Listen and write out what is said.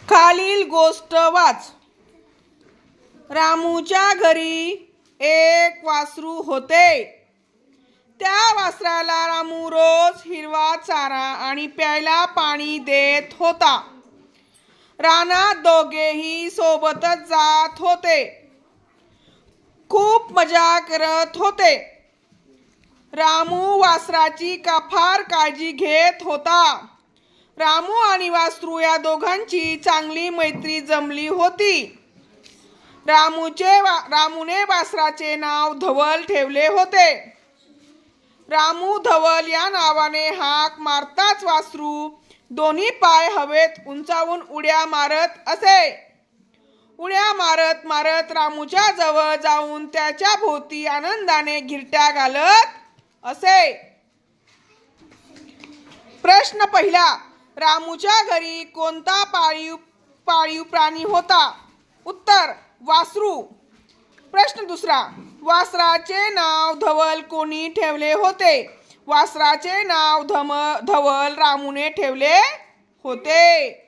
खालील गोष्ट वाच. रामूच्या घरी एक वासरू होते. त्या वासराला रामू रोज हिरवा चारा आणि प्यायला पाणी देत होता. रानात दोघेही सोबतच जात होते. खूप मजा करत होते. रामू वासराची फार काळजी घेत होता. रामू आणि वासरू या दोघांची चांगली मैत्री जमली होती. रामूने वासराचे नाव धवल ठेवले होते. रामू धवल या नावाने हाक मारताच वासरू दोन्ही पाय हवेत उंचावून उड्या मारत असे. उड्या मारत मारत रामूच्या जवळ जाऊन त्याच्या भोवती आनंदाने घिरट्या घालत असे. प्रश्न पहिला. रामूच्या घरी कोणता पाळीव प्राणी होता? उत्तर वासरू. प्रश्न दुसरा. वासराचे नाव धवल कोणी ठेवले होते? वासराचे नाव धवल रामूने ठेवले होते.